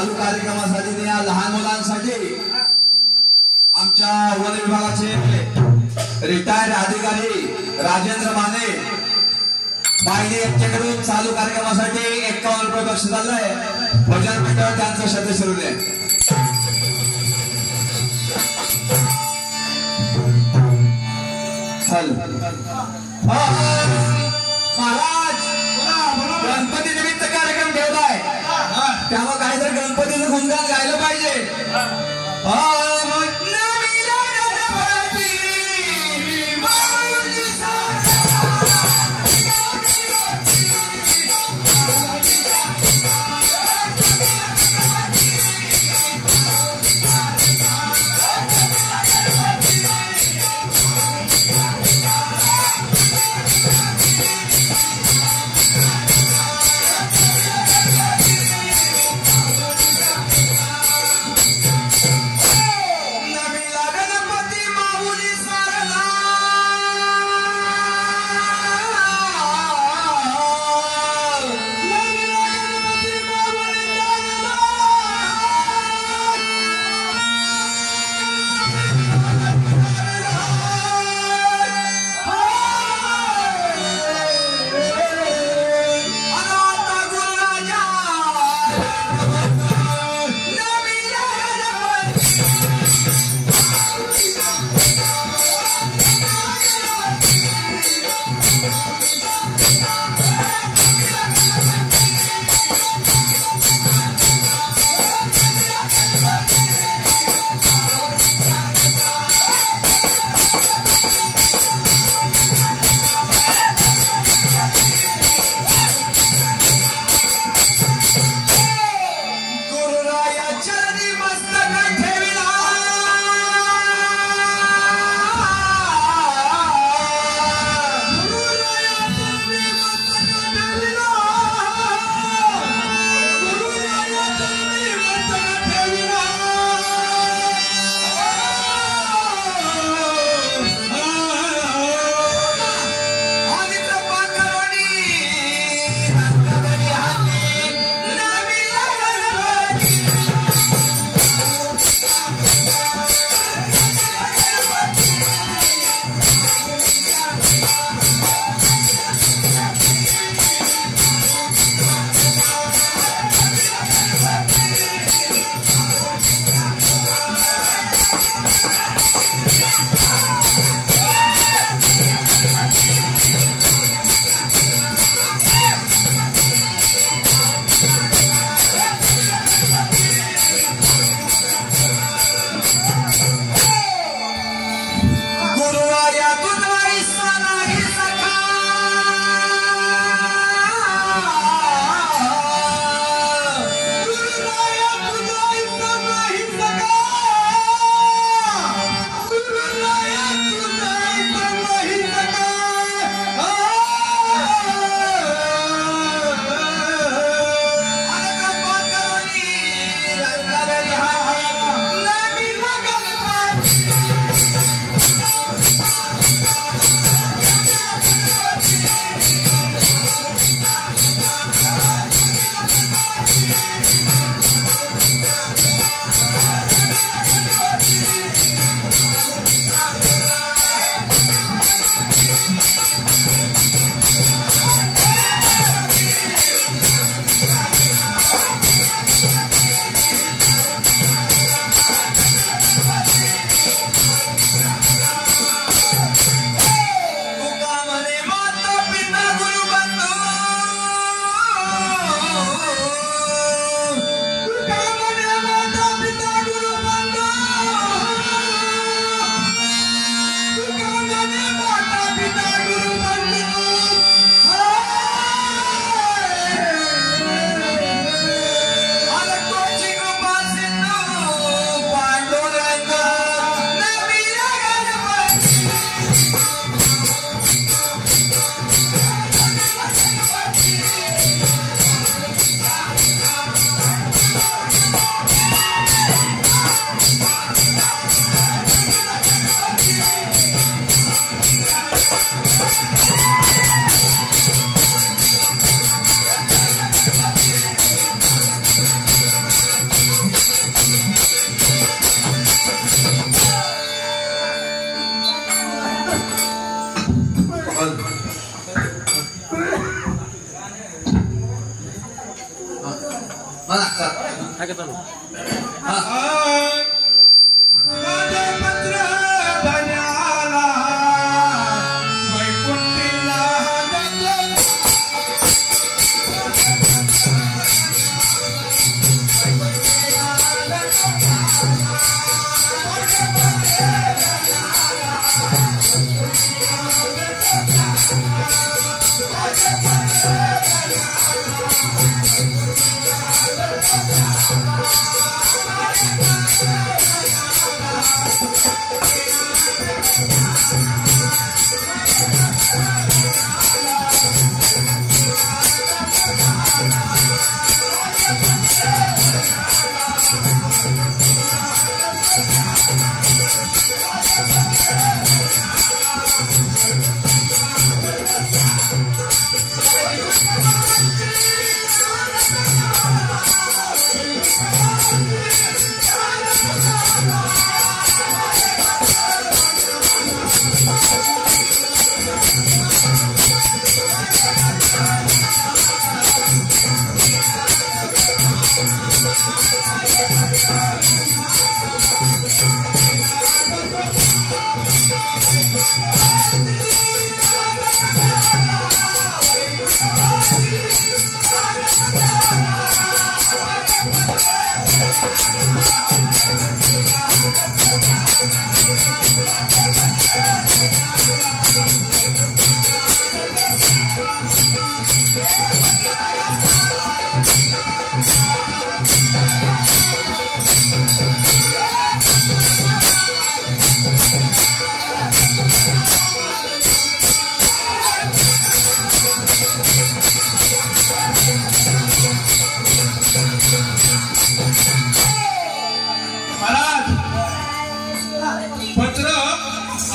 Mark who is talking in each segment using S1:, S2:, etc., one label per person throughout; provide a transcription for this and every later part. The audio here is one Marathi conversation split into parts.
S1: चालू कार्यक्रमासाठी या लहान मुलांसाठी आमच्या वन विभागाचे रिटायर्ड अधिकारी राजेंद्र माने यांच्याकडून चालू कार्यक्रमासाठी 51 रुपये बक्षीस आलंय. भजन मंडळ त्यांचं सदस्य महाराज गणपती निमित्त कार्यक्रम ठेवलाय त्यामुळे काहीतरी गणपतीचं गुणगान गायलं पाहिजे.
S2: हाके चालू
S3: माझे पत्र बन्याला वैकुंठीला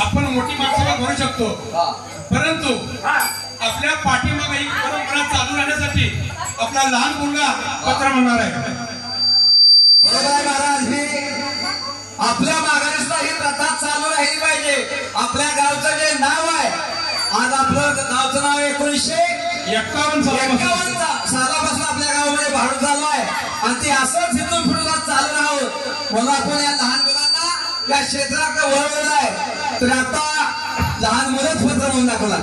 S3: आपण मोठी माणसाला भरू शकतो, परंतु आपल्या पाठीमागे ही परंपरा चालू राहण्यासाठी आपला लहान मुलगा पत्र म्हणणार आहे.
S1: बरोबर आहे महाराज. ही आपल्या मागानेच ही प्रथा चालू राहिली पाहिजे. आपल्या गावचं जे नाव आहे, आज आपलं गावचं नाव 1951 सालापासून आपल्या गावामध्ये भाडून चालू आहे आणि ते असंच इथून पुढे चालू राहावं म्हणून आपण या लहान मुलांना या क्षेत्राकडे वळवलं आहे. तर आता लहान मुलंच पत्र म्हणून दाखवला.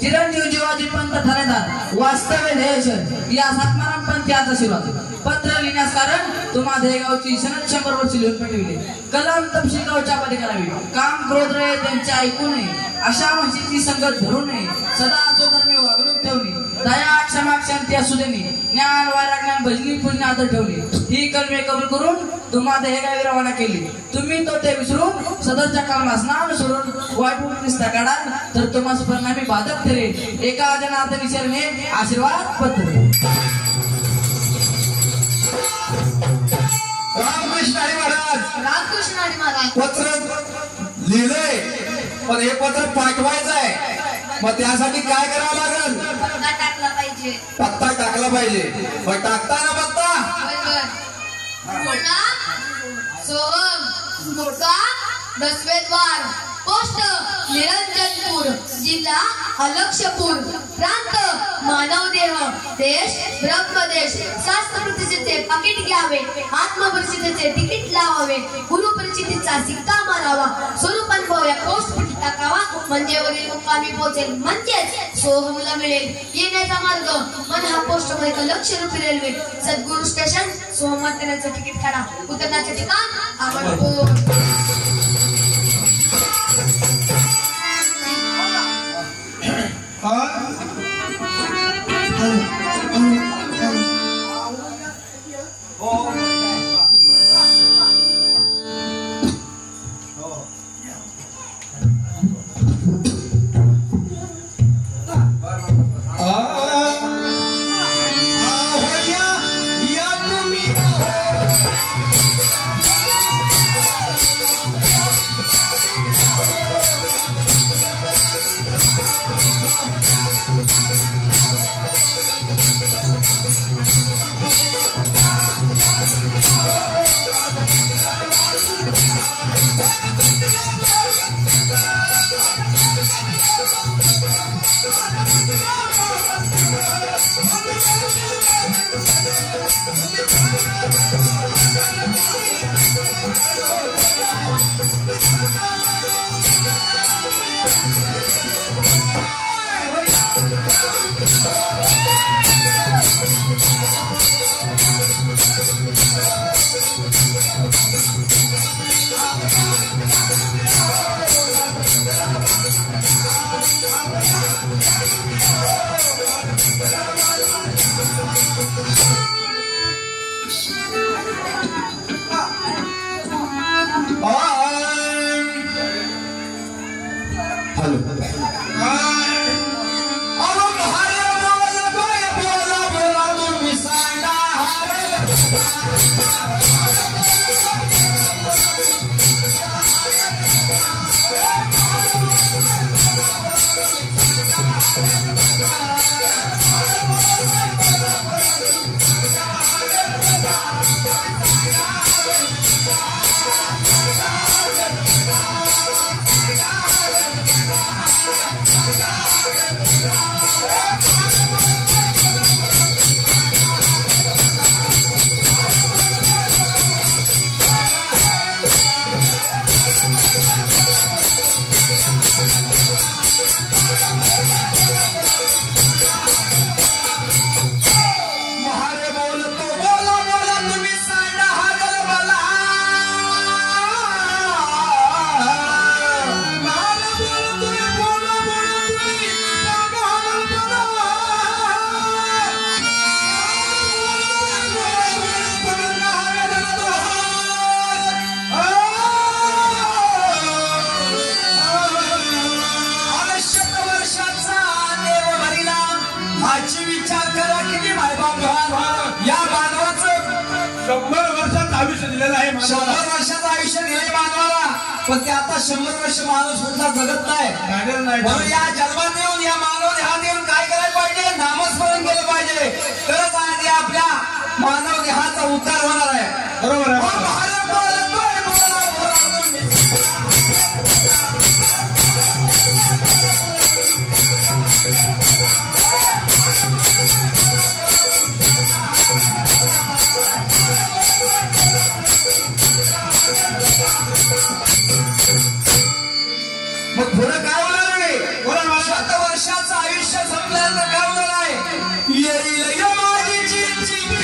S4: चिरंजीव जीवाजी पंत ठाणेदार वास्तव्य ध्येयशन या सातमाराम पंत याचा आशीर्वाद. पत्र लिहिण्यास कारण तुम्हा देगावची सनद 100 वर्ष लिहून पेटविले. कलम तपशील गावच्या मध्ये करावी. काम क्रोध रहे त्यांचे ऐकू नये. अशा म्हशीची संगत धरू नये. सदा स्वधर्मी वागणूक ठेवणे. दया क्षमा शांती असू देणे. ज्ञान वैराग्यान भजनी पुण्य आदर ठेवणे. ही कलमे कबूल करून तुम्हा देगावी रवाना केली. तुम्ही तो ते विसरून सदरच्या कामाला स्नान सोडून वाईट निस्ता काढाल तर तुम्हाला परिणामी बाधक ठरेल. एका जनार्दनी शरणे आशीर्वाद पत्र.
S1: रामकृष्ण हरी महाराज.
S5: रामकृष्ण हरी महाराज.
S1: पत्र लिहिलंय पण हे पत्र पाठवायचं आहे. मग त्यासाठी काय करावं लागेल?
S5: पत्ता टाकला पाहिजे.
S1: पत्ता टाकला पाहिजे. मग टाकताना पत्ता
S5: मोठा सोहम मोठा 10वे द्वार पोस्ट निरंजनपूर जिल्हा अलक्षपूर प्रांत मानवदेह देश ब्रह्मदेश. शास्त्र प्रतिष्ठेचे पाकिट घ्यावे. आत्मपरिचितीचे तिकीट लावावे. गुरुपरिचितीचा सिक्का मारावा. स्वरूपानुभव या पोस्ट पिटी टाकावा म्हणजे वरील मुक्कामी पोहोचेल. म्हणजेच सोहमला मिळेल येण्याचा मार्ग. मन हा पोस्ट मध्ये लक्ष रूपी रेल्वे. सद्गुरु स्टेशन सोहमर्तनाचं तिकीट काढा. उतरण्याचे ठिकाण आवडपूर.
S1: चालू अहो महारे बोला बोला बोला तुम्ही सांगा विचार करा किती मायबाप या मानवाचं
S3: 100 वर्षाचं आयुष्य दिलेलं आहे
S1: 100 वर्षाचं आयुष्य दिले मानवाला पण ते आता 100 वर्ष माणूस सुद्धा जगत नाही म्हणून या जन्मात येऊन या मानव देहात येऊन काय करायला पाहिजे नामस्मरण केलं पाहिजे तरच आज आपल्या मानव देहाचा उद्धार होणार आहे
S3: बरोबर आहे
S1: मग पुढे काय होणार आहे 100 वर्षाचं आयुष्य संपल्यानंतर काय होणार आहे येईल माझी चिंचिंकी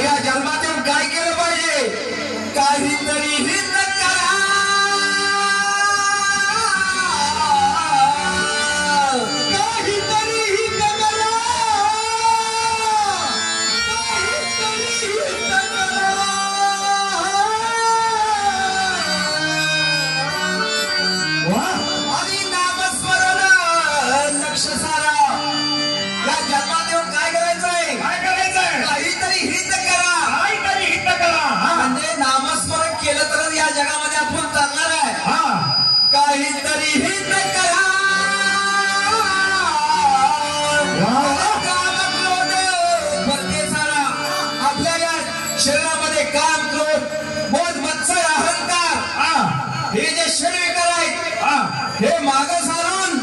S1: या जन्मात येऊन काय केलं पाहिजे काहीतरी हित करा काहीतरी हित करा काहीतरी हित करा आणि नामस्मरण लक्ष सारा या जन्मात येऊन काय करायचंय काहीतरी हित करा म्हणजे नामस्मरण केलं तर या जगामध्ये आपण चालणार आहे काहीतरी हित करा आपल्या या शरीरामध्ये काम क्रोध बोध मत्सर अहंकार हे जे शरीर आहेत हे माग सारून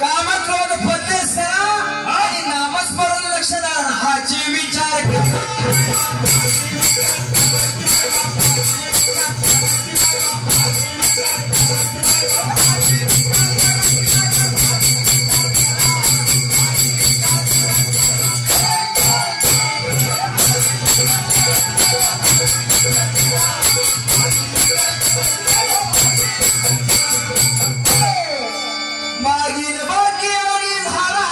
S1: काम क्रोध पद्धत आणि नामस्मरण लक्ष द्या हाची विचार मागील बाकी आणि झाला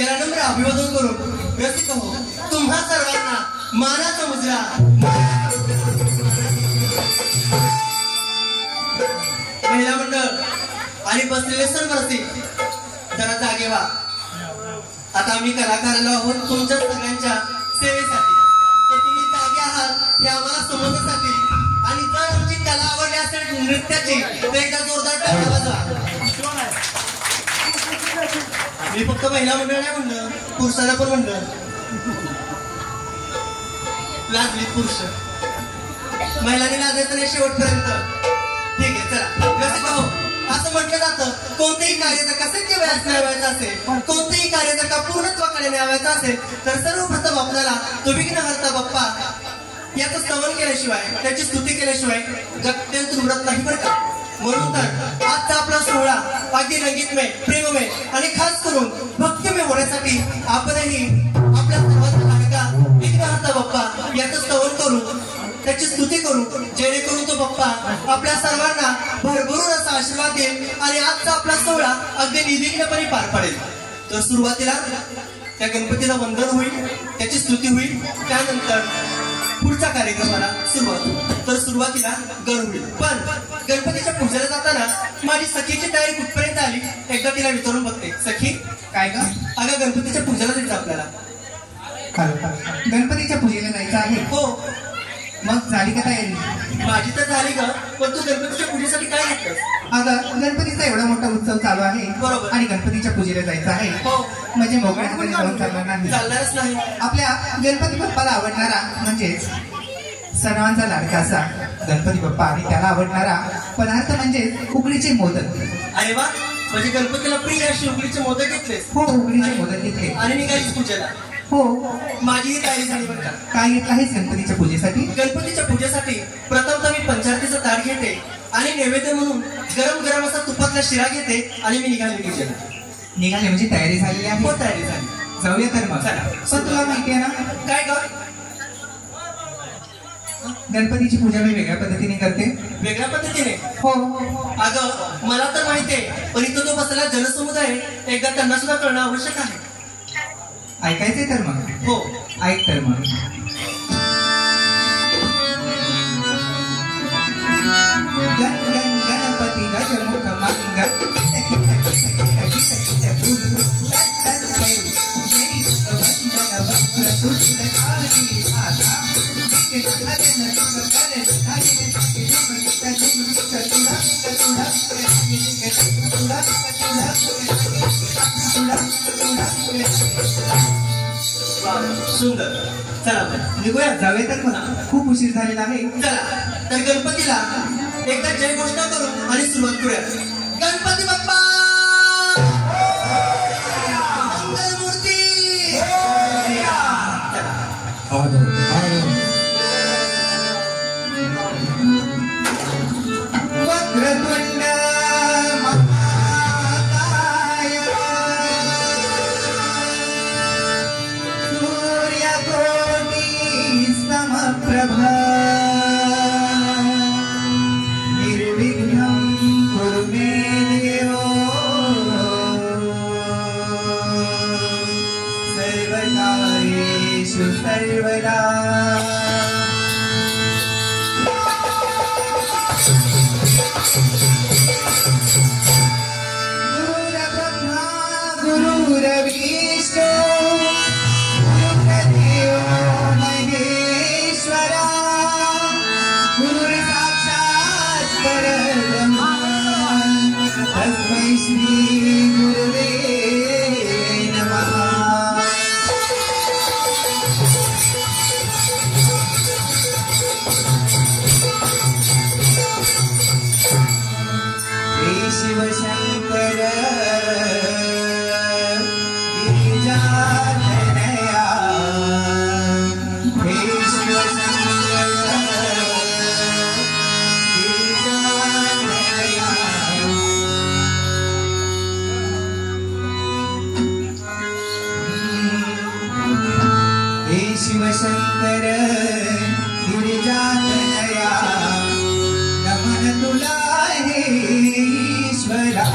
S2: त्याला नम्र अभिवादन करून रसिक हो तुम्हा सर्वांना मानाचा मुजरा. महिला मंडळ आणि बसलेले सर्व रसिक जरा जागे व्हा. आता आम्ही कलाकाराला आहोत तुमच्या सगळ्यांच्या सेवेसाठी. तर तुम्ही जागे आहात हे आम्हाला समजण्यासाठी. आणि जर आमची कला आवडली असेल नृत्याची तर एकदा जोरदार टाळ्या वाजवा. मी फक्त महिला मंडळ नाही म्हणलं, पुरुषाला पण म्हणलं. लाजली पुरुष, महिलांनी लाजायचं नाही शेवटपर्यंत. ठीक आहे चला. कसं का हो असं म्हटलं जातं कोणतेही कार्य जर का सत्य व्यास न्यावायचं असेल, कोणतेही कार्य जर का पूर्णत्वाकडे न्यावायचं असेल तर सर्वप्रथम आपल्याला तो विघ्नहर्ता बाप्पा याचं स्तवन केल्याशिवाय त्याची स्तुती केल्याशिवाय गत्यंत उरत नाही बरं का. म्हणून तर आजचा आपला सोहळा अगदी रंगीतमय, प्रेममय आणि खास करून भक्तिमय होण्यासाठी आपणही आपल्या सर्वांचा लाडका विघ्नहर्ता बाप्पा याचं स्तवन करू, त्याची स्तुती करू, जेणेकरून तो बाप्पा आपल्या सर्वांना भरभरून असा आशीर्वाद देईल आणि आजचा आपला सोहळा अगदी निर्विघ्नपणे पार पाडेल. तर सुरुवातीला त्या गणपतीला वंदन होईल, त्याची स्तुती होईल, त्यानंतर पुढच्या कार्यक्रमाला सुरुवात होईल. तर सुरुवातीला गण होईल. पण गणपतीच्या पूजेला जाताना माझी सखीची तयारी कुठपर्यंत आली एकदा तिला विचारून बघते. सखी
S6: काय का?
S2: अगं गणपतीच्या पूजेला जायचं आपल्याला.
S6: गणपतीच्या पूजेला जायचं आहे?
S2: हो.
S6: मग झाली का तयारी?
S2: माझी तर झाली ग, पण तू गणपतीच्या पूजेसाठी काय घेतलंस?
S6: अगं गणपतीचा एवढा मोठा उत्सव चालू आहे
S2: बरोबर.
S6: आणि गणपतीच्या पूजेला जायचं आहे.
S2: हो.
S6: म्हणजे मोकळ्या हाताने जाऊन चालणार नाही.
S2: चालणारच नाही.
S6: आपल्या गणपती बाप्पाला आवडणारा म्हणजेच सर्वांचा लाडका असा गणपती बाप्पा आणि त्याला आवडणारा पदार्थ म्हणजे उकडीचे मोदक.
S2: अरे वा, म्हणजे गणपतीला प्रिय अशी उकडीचे मोदक घेतलेस?
S6: हो, उकडीचे मोदक घेतले.
S2: आणि निघालीस पूजेला?
S6: हो.
S2: माझीही तयारी झाली बरं का.
S6: काय घेतलं आहेस गणपतीच्या पूजेसाठी?
S2: गणपतीच्या पूजेसाठी प्रथमतः मी पंचारतीचं ताट घेते आणि नैवेद्य म्हणून गरम गरम असा तुपातला शिरा घेते आणि मी निघाली पूजेला.
S6: निघाले म्हणजे तयारी झालेली आहे?
S2: हो, तयारी झाली.
S6: जाऊया तर मग.
S2: चला.
S6: पण तुला माहिती आहे ना
S2: काय कर?
S6: गणपतीची पूजा मी वेगळ्या पद्धतीने करते.
S2: वेगळ्या पद्धतीने?
S6: हो.
S2: अगं मला तर माहितीये, पण इथं जो बसलेला जनसमुदाय आहे एकदा त्यांना सुद्धा कळणं आवश्यक आहे.
S6: ऐकायचंय तर मग?
S2: हो.
S6: ऐक तर मग. गण गण गणपती गजमुख मंगल
S2: सुंदर. चला निघूया.
S6: जाऊया तर मग. खूप उशीर झालेला आहे.
S2: चला तर गणपतीला एकदा जय घोषणा करू आणि सुरुवात करूया. गणपती बाप्पा मंगलमूर्ती.
S6: वक्रतुंड प्रभा निर्विघ्नं कुरु मे देवो सर्वकार्येषु सर्वदा. गुरुर्ब्रह्मा गुरुर्विष्णु तस्मै श्री गुरुवे नमः. हे शिवशंकर गिरिजानया, हे शिवशंकर शिवशंकर गिरिजातनया, नमन तुला हे ईश्वरा.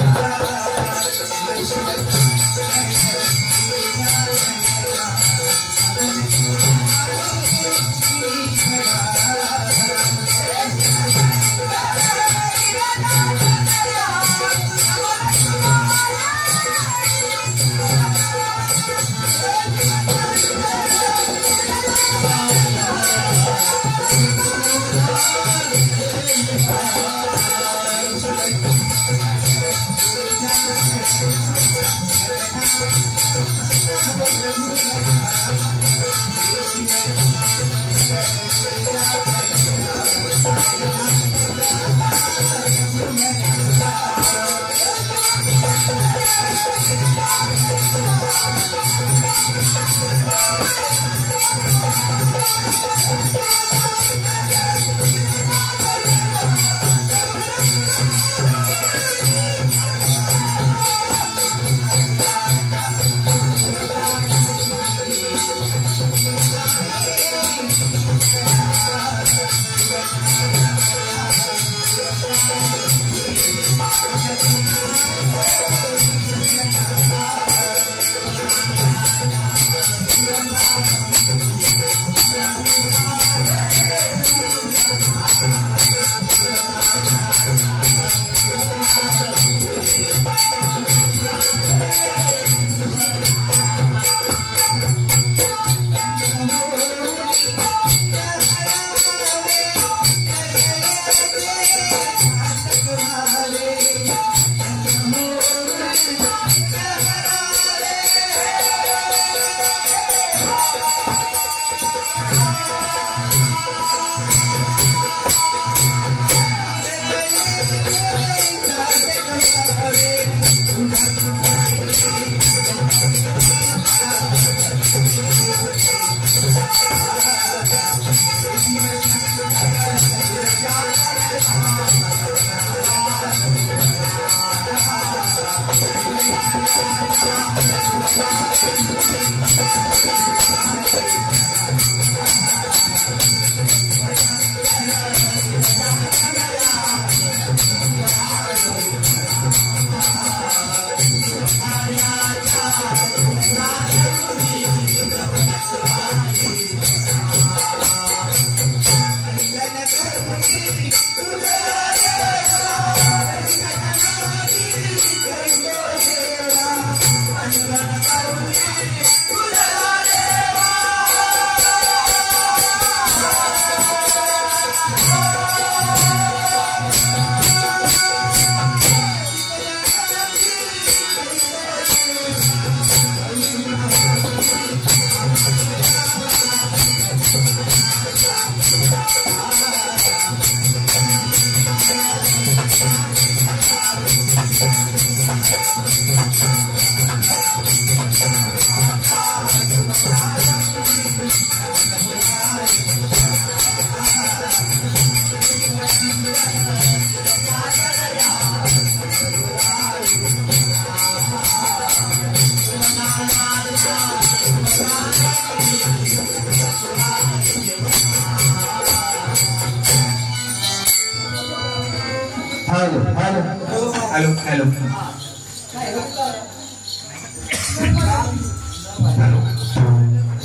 S6: हॅलो हॅलो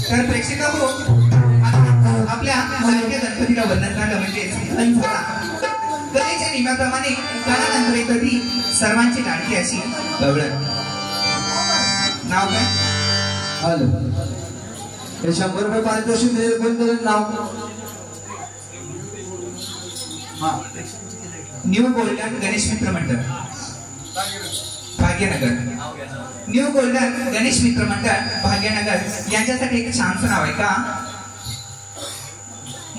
S6: तर प्रेक्षक हो, आपल्या लाडक्या गणपतीला वंदन झालं म्हणजे गण झाला. कलेच्या नियमाप्रमाणे गणानंतर येत सर्वांची लाडकी अशी गवळण. नाव काय?
S1: हॅलो, हे 100 रुपये पारितोषिक दिले कोण नाव?
S6: हा, न्यू गोल्डन गणेश मित्र मंडळ भाग्यनगर. न्यू गोल्डन गणेश मित्र मंडळ भाग्यनगर यांच्यासाठी एक छानसं नाव आहे का?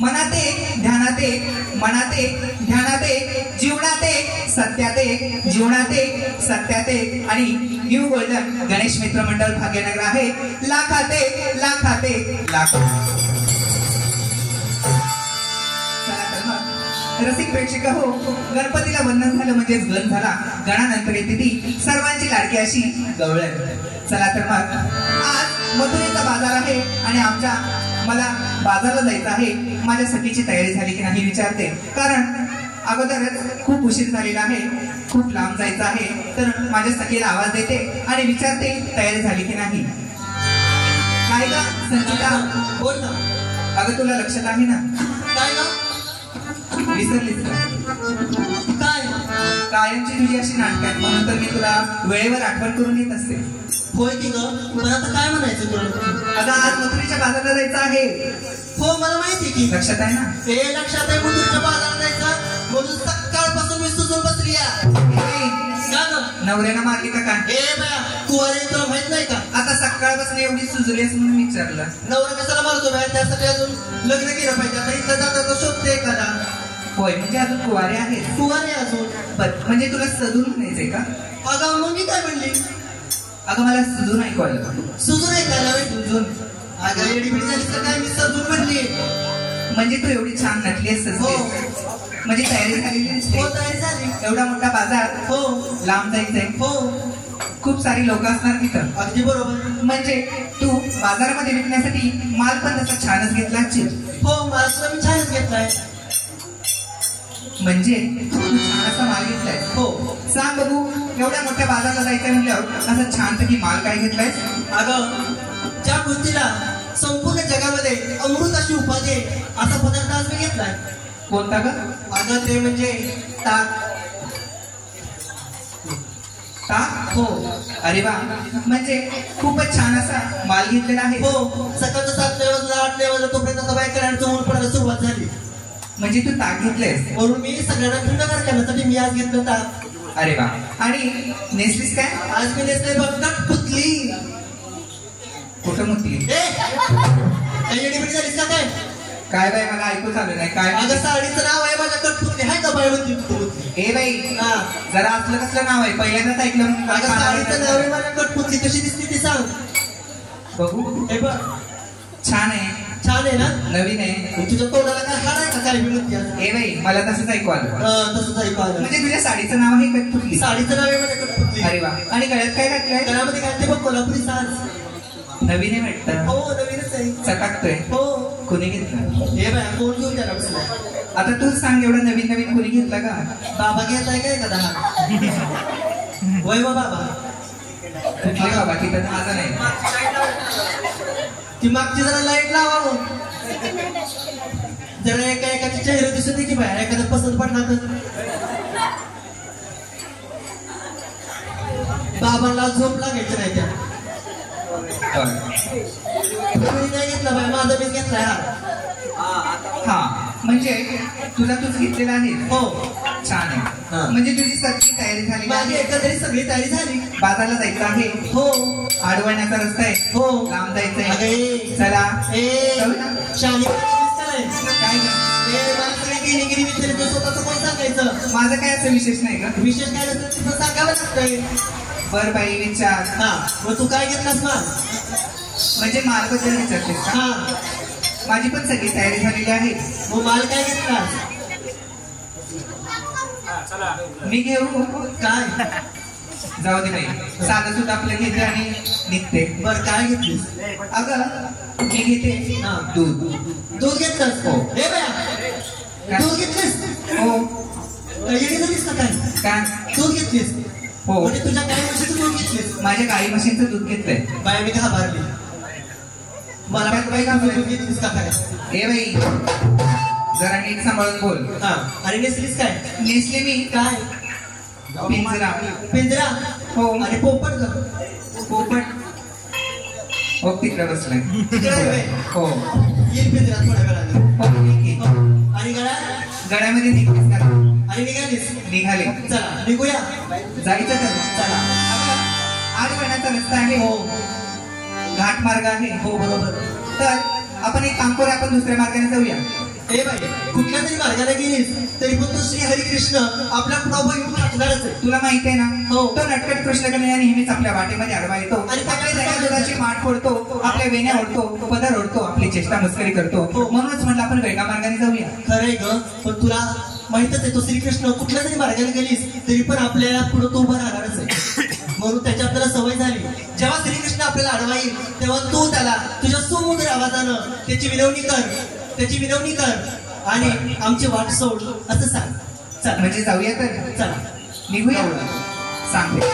S6: मनात एक ध्यानात एक मनात एक ध्यानात एक जीवनात एक सत्यात एक जीवनात एक सत्यात एक आणि न्यू गोल्डन गणेश मित्र मंडळ भाग्यनगर आहे. लाखात एक लाखात एक लाख. रसिक प्रेक्षक हो, गणपतीला वंदन झालं म्हणजेच गण झाला. गणानंतर येते ती सर्वांची लाडकी अशी गवळण. चला तर मग आज मथुरेचा बाजार आहे आणि मला बाजारला जायचं आहे. माझ्या सखीची तयारी झाली की नाही विचारते, कारण अगोदरच खूप उशीर झालेला आहे, खूप लांब जायचं आहे. तर माझ्या सखीला आवाज देते आणि विचारते तयारी झाली की नाही. काय ग संचिता?
S2: बोल ना.
S6: अगं तुला लक्षात आहे ना?
S2: काय ना?
S6: विसरलीस का?
S2: काय
S6: कायमची तुझी अशी नाटक आहेत, म्हणून तर मी तुला वेळेवर आठवण करून येत असते.
S2: होय की ग, पण आता काय म्हणायचं तुला?
S6: अगं आज मथुरेच्या बाजारला जायचं आहे.
S2: हो मला माहिती की.
S6: लक्षात आहे ना?
S2: ते लक्षात आहे. मथुरेच्या बाजारात जायचं म्हणून सकाळपासून मी सुचून बसली आहे.
S6: नवऱ्यानं मारली का काय?
S2: ए बया, तू अरे तुला माहित नाही का?
S6: आता सकाळपासून एवढी सुजलीस म्हणून विचारलं.
S2: नवरा कशाला मारतो बाया? त्यासाठी अजून लग्न केलं पाहिजे. आता इथं जाता शोधते एखादा.
S6: होय, म्हणजे अजून कुवारे आहेत.
S2: कुवारे अजून?
S6: म्हणजे तुला सजून म्हणायचंय का?
S2: अगं मग मी काय म्हणली?
S6: अगं मला सजून ऐकवायला.
S2: सुजून ऐकायला?
S6: सुजून?
S2: अगं एडी बिडी झाली तर काय, मी सजून म्हणली.
S6: म्हणजे तू एवढी छान नटलीस, सजलीस, म्हणजे तयारी झालेली दिसते.
S2: हो तयारी झाली.
S6: एवढा मोठा बाजार,
S2: हो
S6: लांब जायचंय,
S2: हो
S6: खूप सारी लोक असणार तिथं.
S2: अगदी बरोबर.
S6: म्हणजे तू बाजारामध्ये विकण्यासाठी माल पण तसा छानच घेतला असशील.
S2: हो मला सुद्धा मी छानच घेतलाय.
S6: म्हणजे तू छान असा माल घेतलाय?
S2: हो.
S6: सांग बघू, एवढ्या मोठ्या बाजारला जायचंय म्हणल्यावर असं छानपैकी माल काय घेतलाय?
S2: अगं ज्या गोष्टीला संपूर्ण जगामध्ये अमृत अशी उपाधी आहे असा पदार्थ आज मी घेतलाय.
S6: कोणता ग?
S2: अगं ते म्हणजे ताक.
S6: ताक? हो. अरे वा, म्हणजे खूपच छान असा माल घेतलेला आहे.
S2: हो. सकाळचं 7 वाजता 8 वाजता तोपर्यंत आता बायका ऊन पडायला सुरुवात झाली.
S6: म्हणजे तू ताक घेतलेस?
S2: म्हणून मी सगळ्यांना थंडगार करण्यासाठी मी आज घेतलं ताक.
S6: अरे वा. आणि नेसलीस काय?
S2: आज मी नेसले बघतात पुतली.
S6: कुठं मुतली?
S2: काही एडीमिडी झालीस का काय?
S6: काय बाई मला ऐकूच आलं नाही. काय?
S2: अगं साडीचं नाव आहे माझ्या कटपुतली हाय का बाय म्हणते पुतली.
S6: ए बाई
S2: हा.
S6: जरा असलं कसलं नाव आहे? पहिल्यांदाच ऐकलं म्हणून मला
S2: अगं साडीचं नाव आहे
S6: सांगायचं.
S2: माझ्या कटपुतली. कशी दिसते ती सांग.
S6: बघू.
S2: हे बघ
S6: छान आहे.
S2: छान आहे ना.
S6: नवीन आहे.
S2: तुझ्या तोंडाला काय हाड आहे का काय मी म्हणते आज?
S6: ए बाई मला तसंच ऐकू आलं.
S2: तसंच ऐकू आलं.
S6: म्हणजे तुझ्या साडीचं नाव आहे कटपुतली?
S2: साडीचं नाव आहे माझ्या कटपुतली.
S6: अरे वा. आणि गळ्यात काय घातलंय?
S2: गळ्यामध्ये घालते बघ कोल्हापुरी साज.
S6: नवीन आहे वाटतं.
S2: हो नवीनच आहे.
S6: चकाकतोय.
S2: हो.
S6: कोणी घेतलं?
S2: हे बाय कोण घेऊन त्याला बसला.
S6: आता तू सांग एवढं नवीन नवीन कोणी घेतला का?
S2: बाबा घेताय काय का दहा? वय बा बाबा.
S6: कुठले बाबा? तिथं माझं नाही.
S2: ती मागची जरा लाईट लावा हो. जरा एका एकाचे चेहरे दिसत की बाय एखादा पसंत पडला तर. बाबांना झोप लागायची नाही त्या. तुम्ही नाही घेतला बाय माझा मीच घेतलाय हा.
S6: हा म्हणजे तुला तूच घेतलेला आहे.
S2: हो
S6: छान आहे.
S2: हा.
S6: म्हणजे तुझी सगळी तयारी झाली
S2: माझी
S6: आहे.
S2: एकंदरीत सगळी तयारी झाली.
S6: बाजारला जायचं आहे.
S2: हो
S6: आडवण्याचा रस्ता आहे.
S2: हो.
S6: लांब
S2: अगं,
S6: जायचंय.
S2: ए.
S6: चला.
S2: ए शाली
S6: काय ग?
S2: स्वतःच कोण सांगायचं.
S6: माझं काय असं विशेष नाही का?
S2: विशेष काय नसतं तिथं सांगावं लागतंय.
S6: बर बाई विचार.
S2: हा मग तू काय घेतलास ना.
S6: म्हणजे मालबद्दल विचारतेस का?
S2: हा
S6: माझी पण सगळी तयारी झालेली आहे.
S2: मग माल काय घेतलास.
S6: मी घेऊ.
S2: काय
S6: जाऊ दे बाई. साधं सुद्धा आपलं घेते आणि निघते.
S2: बर काय घेतलीस.
S6: अगं मी घेते
S2: हा.
S6: दूध.
S2: दूध घेतलंस.
S6: हो.
S2: हे बया
S6: काय?
S2: दूध घेतलीस.
S6: हो.
S2: येडी झालीस का काय.
S6: काय?
S2: दूध घेतलीस.
S6: हो.
S2: म्हणजे तुझ्या गाई म्हशीचं दूध घेतलीस.
S6: माझ्या गाई म्हशींचं दूध घेतलंय.
S2: बाय मी घाबरली. मला
S6: त्यात बाई
S2: काय
S6: घाबरली?
S2: दूध घेतलीस का काय.
S6: ए बाई जरा नीट सांभाळून बोल.
S2: हा आणि नेसलीस काय.
S6: नेसले मी.
S2: काय
S6: पिंजरा.
S2: पिंजरा.
S6: हो.
S2: आणि पोपट ग.
S6: पोपट. हो तिकडे बसलाय.
S2: तिकडे आहे बाई.
S6: हो.
S2: येईल पिंजरा थोड्या वेळाने.
S6: हो ठीक आहे.
S2: आणि गळ्या
S6: गळ्यामध्ये निघतेस का?
S2: आणि निघालीस.
S6: निघाले.
S2: चला निघूया.
S6: जायचं तर.
S2: चला.
S6: आडवण्याचा रस्ता आहे.
S2: हो
S6: घाट मार्ग आहे.
S2: हो बरोबर.
S6: तर आपण एक काम करूया. आपण दुसऱ्या मार्गाने जाऊया.
S2: ए बाई कुठल्या तरी मार्गाने गेलीस तरी पण तो श्री हरिकृष्ण आपल्या पुढं येऊन वाचणारच आहे.
S6: तुला माहिती आहे ना
S2: हो.
S6: तो नटखट कृष्णकन्या नेहमीच आपल्या वाटेमध्ये आडवा येतो
S2: आणि
S6: आपल्या सगळ्या दुधाची माठ फोडतो. आपल्या वेण्या ओढतो. पदर ओढतो. आपली चेष्टा मस्करी करतो. म्हणूनच म्हटलं आपण वेगळ्या मार्गाने जाऊया.
S2: खरंय ग पण तुला माहितच आहे तो श्रीकृष्ण कुठल्या तरी मार्गाने गेलीस तरी पण आपल्याला पुढं तो उभा राहणारच आहे. म्हणून त्याची आपल्याला सवय झाली. जेव्हा श्रीकृष्ण आपल्याला आडवा येईल तेव्हा तू त्याला तुझ्या सुमधुर आवाजानं त्याची विनवणी कर आणि आमची वाट सोड असं सांग. चल
S6: म्हणजे जाऊया तर.
S2: चला
S6: निघूया. सांगते.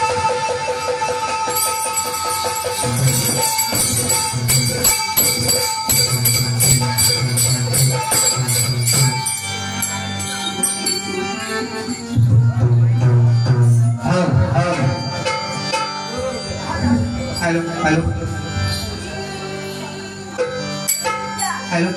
S6: Hello hello hello.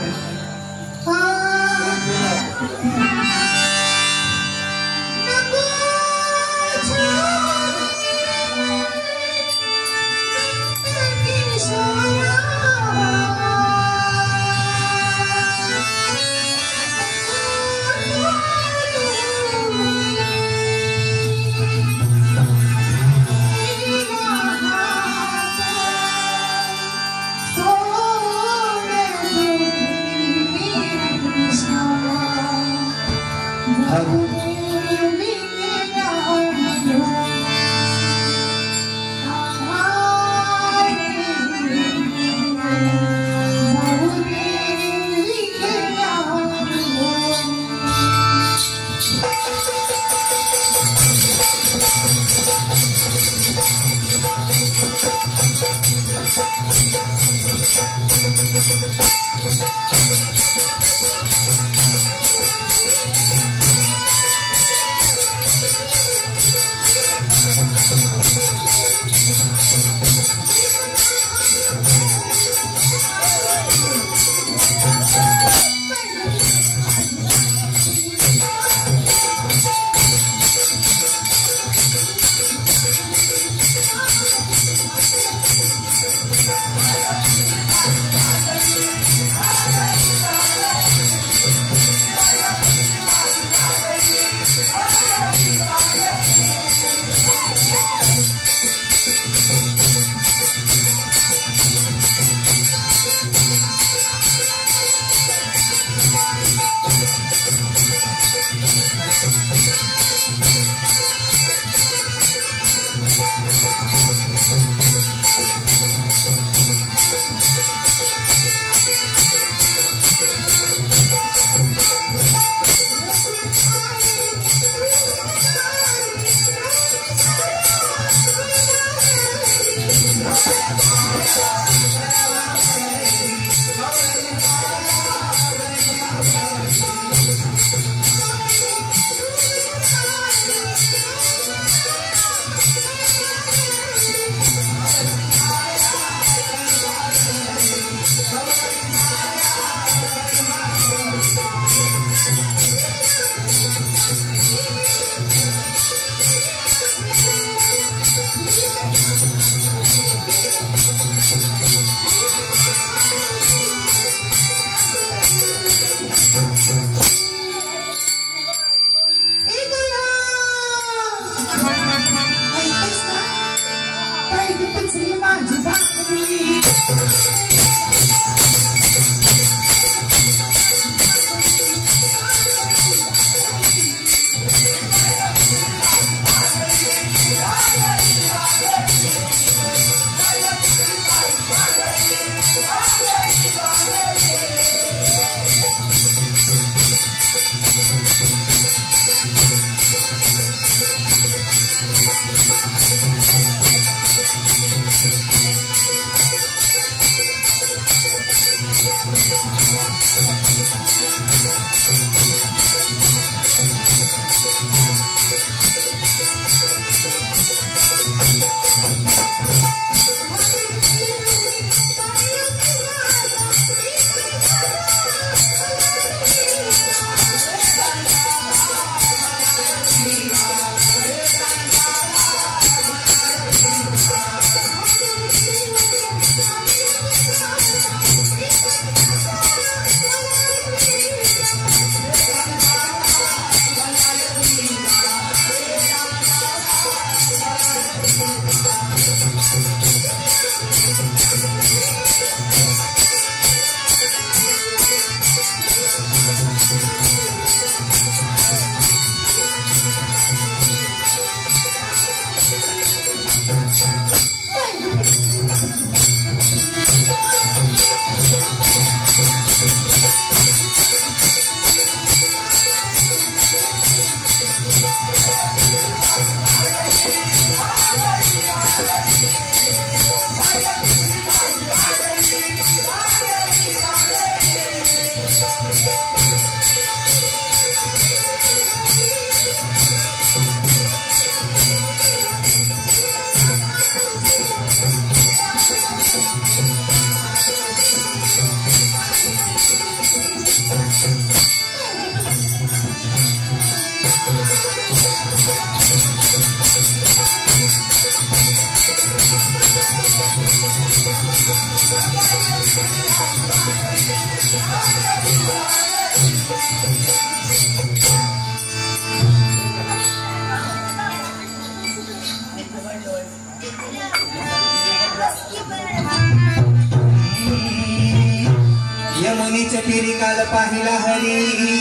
S6: यमुनीच्या तीरी काल पाहिला हरी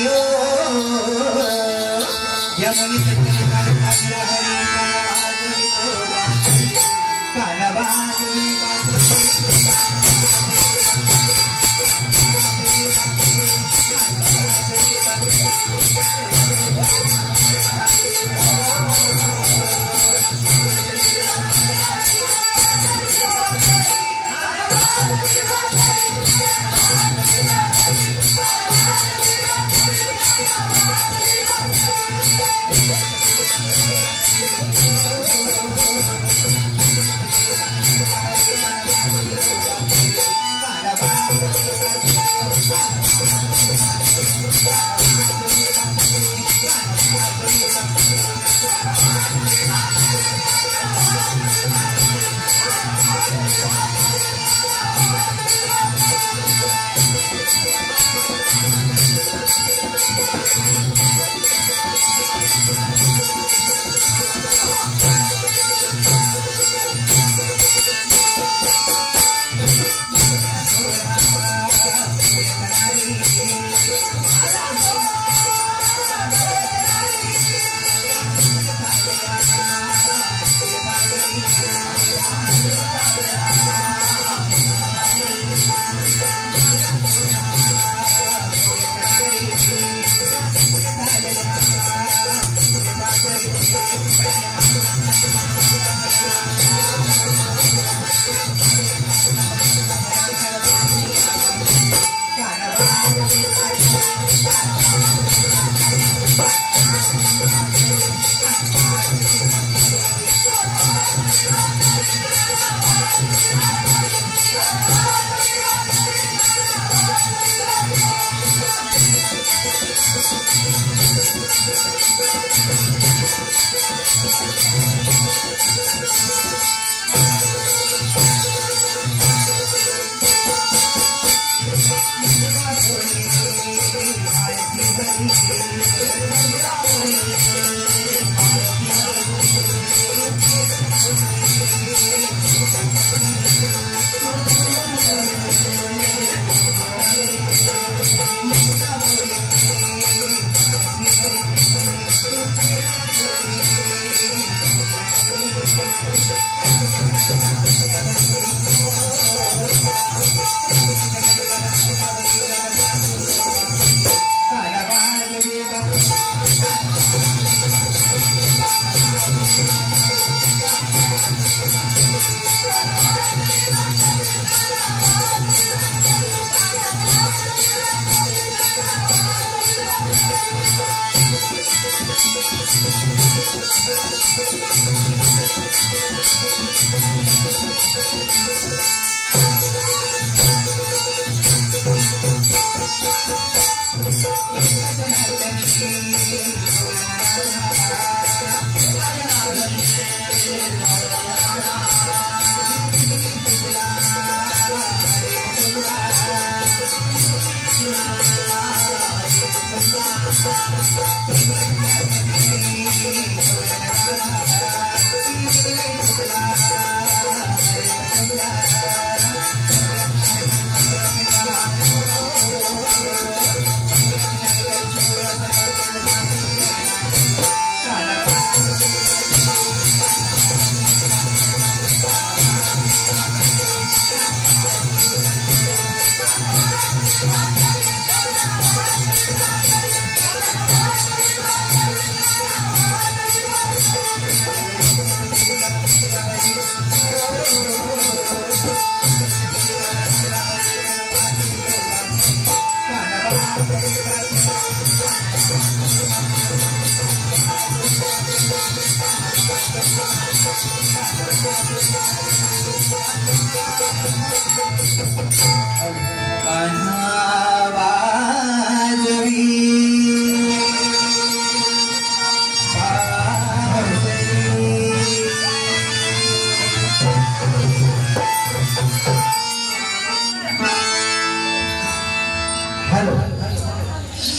S6: ओ यमुनीच्या तीरी काल पाहिला हरी काला बाजरी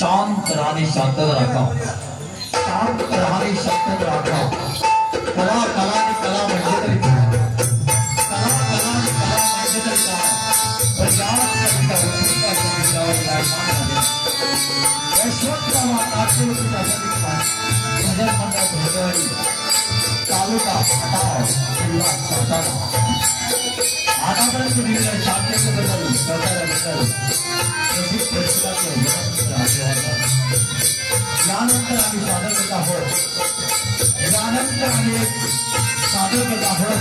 S1: शांत राहणे शांतता राखा, शांत राहणे शांतता राखा. कला कला आणि कला म्हणजे तरी काय, कला कला आणि कला म्हणजे तरी काय. प्रजात कविता उत्सुकता कवितावर विराजमान आहे. यशवंतराव नाट्यवृत्तीचा संगीतकार भजन मंडळ भोगवाडी, तालुका खटाव, जिल्हा सातारा. आतापर्यंत दिलेल्या शांततेबद्दल सहकार्याबद्दल प्रसिद्ध प्रेक्षकांचे यानंतर आम्ही सादर करत आहोत, यानंतर आम्ही सादर करत आहोत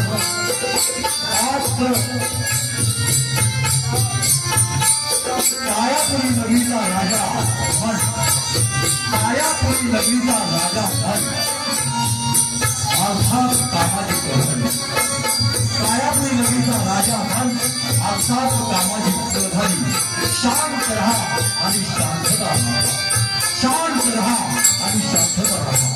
S1: कायापुरी नगरीचा राजा म्हण, कायापुरी नगरीचा राजा म्हण अर्थात सामाजिक प्रधान. कायापुरी नगरीचा राजा म्हण अर्थात सामाजिक प्रधानी. शांत रहा आणि शांतता राहा, शांत रहा आणि शांतता राहा.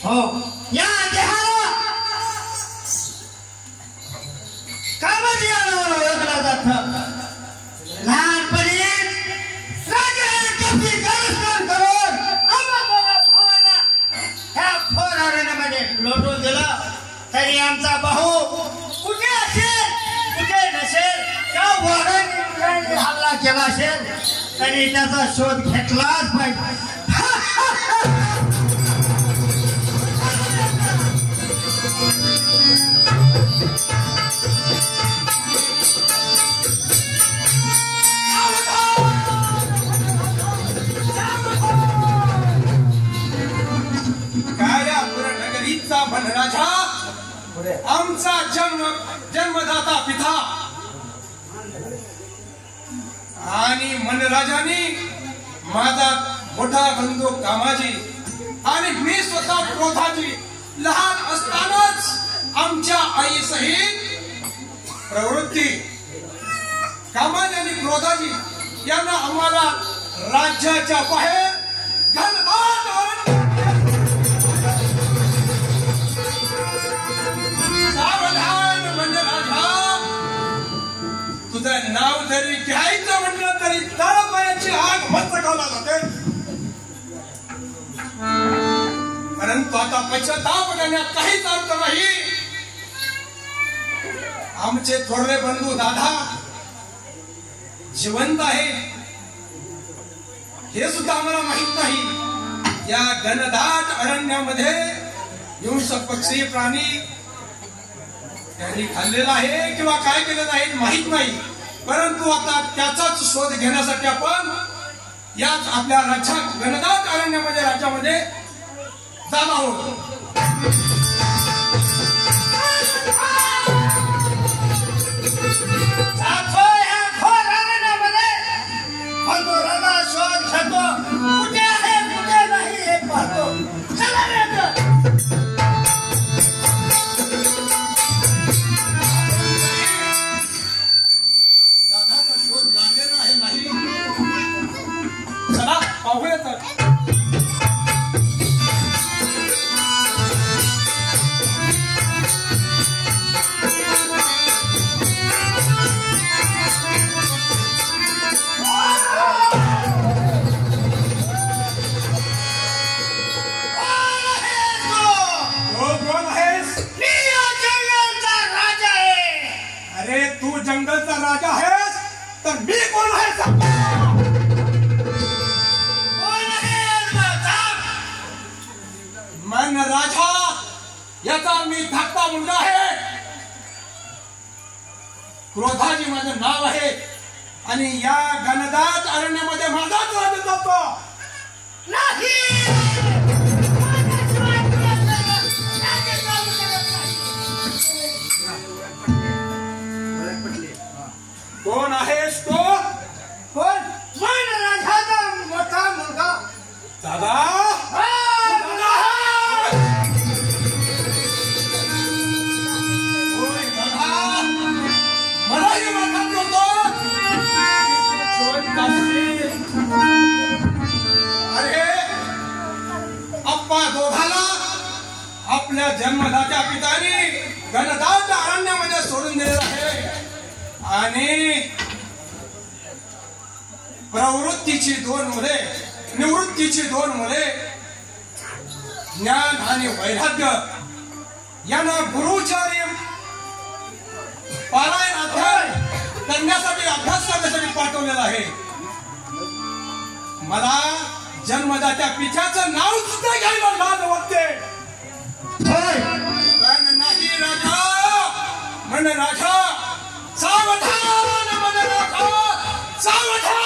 S2: हो या देहाला कामाची ओळखला जात. लहानपणी राजाने कपी कारस्थान करून आम्हाला भावाला ह्या फोरारण्यामध्ये लोटून दिलं. तरी आमचा भाऊ कुठे असेल कुठे नसेल, त्या वाघाने हल्ला केला असेल तरी त्याचा शोध घेतलाच पाहिजे.
S3: नगरीचा बनराजा आमचा जन्मदाता पिता आणि मनराजाने माझा मोठा बंधू कामाजी आणि मी स्वतः क्रोधाची लहान असतानाच आमच्या आई सहित प्रवृत्ती. कामाजी आणि क्रोधाजी यांना आम्हाला राज्याच्या बाहेर घनदाट सावधान मनराजा, तुझं नाव जरी घ्यायचं म्हणलं परंतु आता पश्चाताप करण्यात काहीच अर्थ नाही. आमचे थोरले बंधू दादा जिवंत आहे हे सुद्धा आम्हाला माहित नाही. या घनदाट अरण्यामध्ये हिंसक पक्षी प्राणी त्यांनी खाल्लेला आहे किंवा काय केलेलं आहे माहित नाही. परंतु आता त्याचाच शोध घेण्यासाठी आपण याच आपल्या राज्यात घनदाट अरण्यामध्ये राज्यामध्ये जात आहोत.
S2: शोध घेतो कुठे आहे कुठे नाही हे पाहतो. चला रे
S3: दादाचा शोध लागलेला आहे नाही. चला पाहूया तर. जंगलचा राजा आहेस तर मी कोण आहे? मन राजा याचा मी धाकटा मुलगा आहे. क्रोधाजी माझं नाव आहे आणि या घनदाट अरण्यामध्ये माझाच राजा जातो नाही. कोण आहेस तो? कोण? मन राजाचा मोठा मुलगा दादा. मलाही वाटत नव्हतं. अरे अप्पा दोघाला आपल्या जन्मदात्या पित्याने घनदाट अरण्यामध्ये सोडून दिलेलं आहे आणि प्रवृत्तीची 2 मुले निवृत्तीची 2 मुले ज्ञान आणि वैराग्य यांना गुरुचार्य पारायण अध्ययन करण्यासाठी अभ्यास करण्यासाठी पाठवलेला आहे. मला जन्मदात्या पित्याचं नाव सुद्धा घ्यायला लाज वाटते. पण नाही राजा. म्हण राजा सावधान. मन राजा सावधान.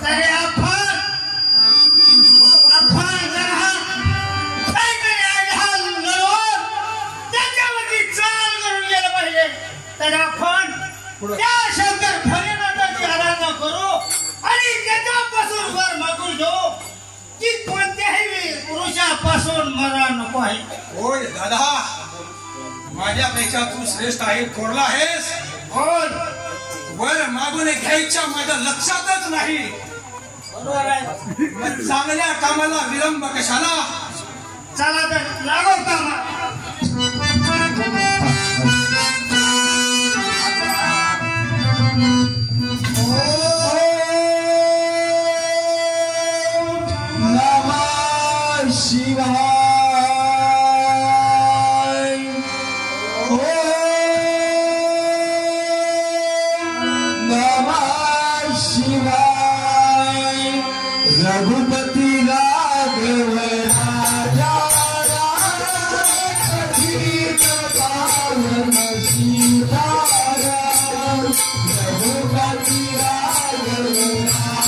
S2: तरी आपण त्याच्यावरती चाल करून गेलं पाहिजे. तर आपण त्या शंकर भोलेनाथाची आराधना करू आणि त्याच्यापासून वर मागून घेऊ की कोणत्याही पुरुषापासून मरण नको आहे.
S3: होय दादा माझ्यापेक्षा तू श्रेष्ठ आहे थोरला आहेस.
S2: होय
S3: वर मागून घ्यायच्या माझ्या लक्षातच नाही.
S2: बरोबर आहे.
S3: मग चांगल्या कामाला विलंब कशाला.
S2: चला तर लागो कामा.
S1: रघुपति राघव राजा सीताराम. रघुपति राघव राजा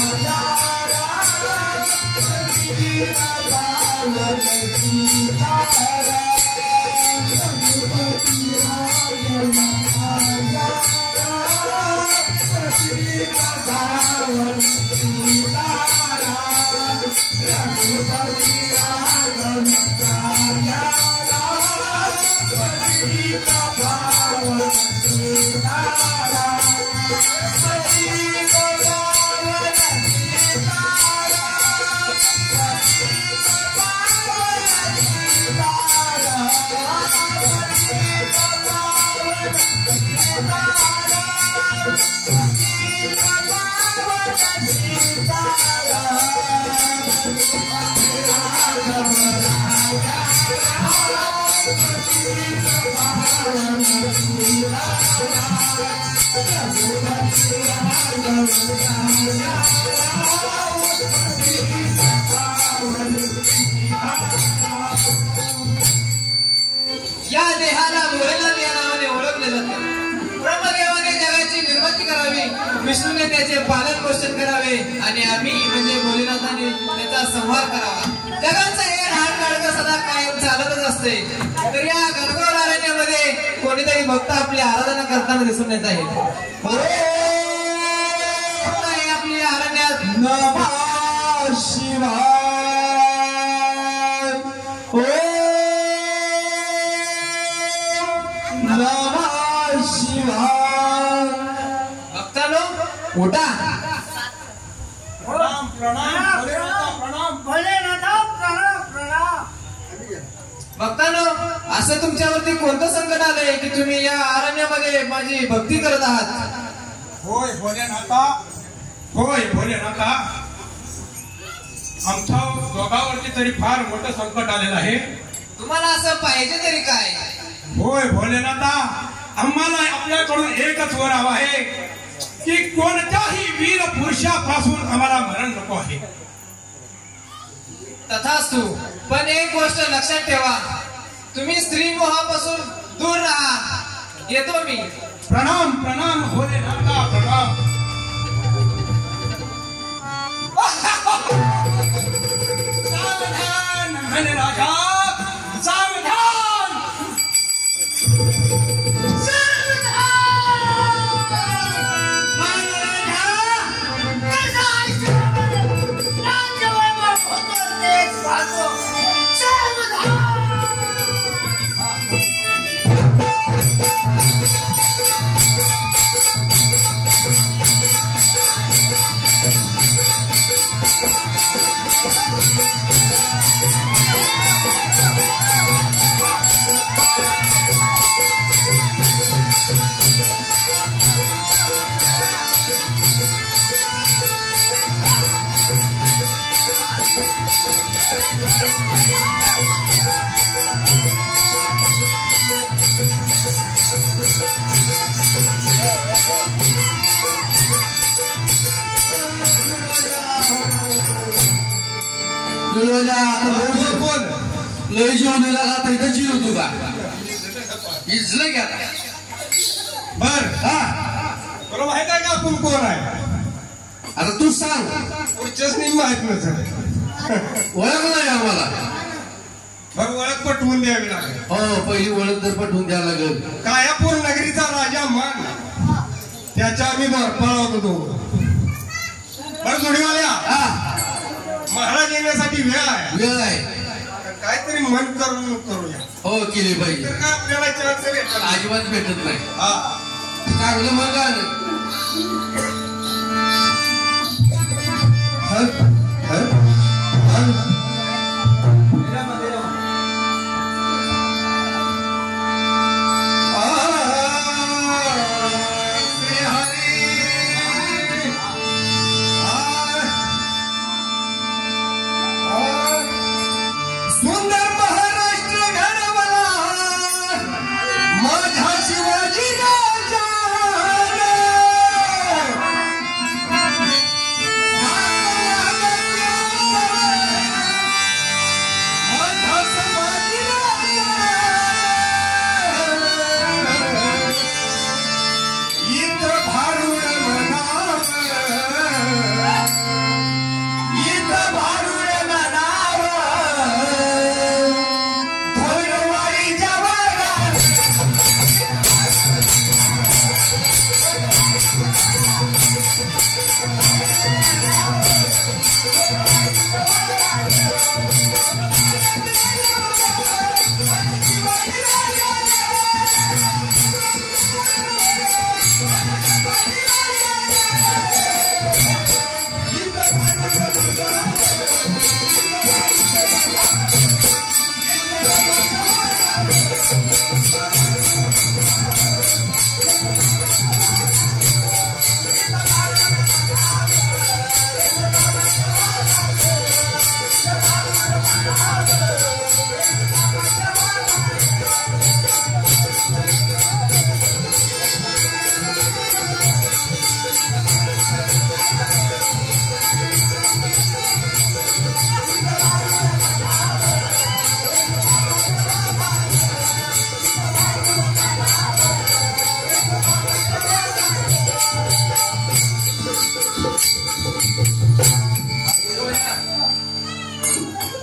S2: Bye.
S1: या देहाला भोलेनाथ या नावाने ओळखले जाते. ब्रह्मदेवाने जगाची निर्मिती करावी, विष्णूने त्याचे पालन पोषण करावे आणि आम्ही म्हणजे भोलेनाथाने त्याचा संहार करावा. जगाचं हे ढाढ सदा कायम चालतच असते. तर या गणगौर अरण्यामध्ये कोणीतरी भक्त आपली आराधना करताना दिसून येत आहे. आपली अरण्यात नमः शिवाय नमः शिवाय. भक्तांनो उठा.
S3: प्रणाम प्रणाम
S1: भक्तांनो असं तुमच्यावरती कोणतं संकट आलंय की तुम्ही या अरण्यामध्ये माझी भक्ती करत आहात?
S3: होय भोलेनाथा, होय भोलेनाथा, आमच्या दोघांवरती तरी फार मोठं संकट आलेलं आहे.
S1: तुम्हाला असं पाहिजे तरी काय?
S3: होय भोलेनाथा, आम्हाला आपल्याकडून एकच वर हवा आहे की कोणत्याही वीर पुरुषापासून आम्हाला मरण नको आहे.
S1: तथास्तु. पण एक गोष्ट लक्षात ठेवा, तुम्ही स्त्री मोहापासून दूर राहा. येतो मी.
S3: प्रणाम प्रणाम भोलेनाथा प्रणाम. सावधान म्हणे राजा, सावधान.
S1: लय जेवण आता इथं चिर होतो का? इजलं घ्या
S3: बर हा तुला माहित आहे का आपण कोण आहे?
S1: आता तू सांग.
S3: पुढच्याच नाही माहित नसेल.
S1: ओळख नाही आम्हाला.
S3: बरं ओळख पटवून द्यावी लागेल.
S1: हो पहिली ओळख तर पटवून द्यावं लागेल.
S3: कायापूर नगरीचा राजा मान त्याच्या आम्ही बरपाळ होतो. बरं जोडीवाल्या, महाराज येण्यासाठी वेळ आहे.
S1: वेळ आहे.
S3: काहीतरी मन करून करूया.
S1: हो केली पाहिजे.
S3: तर काय आपल्याला चान्स भेटला
S1: अजिबात भेटत नाही.
S3: हा
S1: चांगलं मग आलं.
S3: सुंदर महाराष्ट्र घडवला माझा शिवाजी राजा.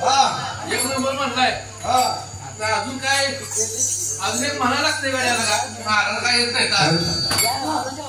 S7: एक नंबर म्हणलाय. आता अजून काय अजून एक म्हणा लागते गाड्याला का महाराज काय येत नाही का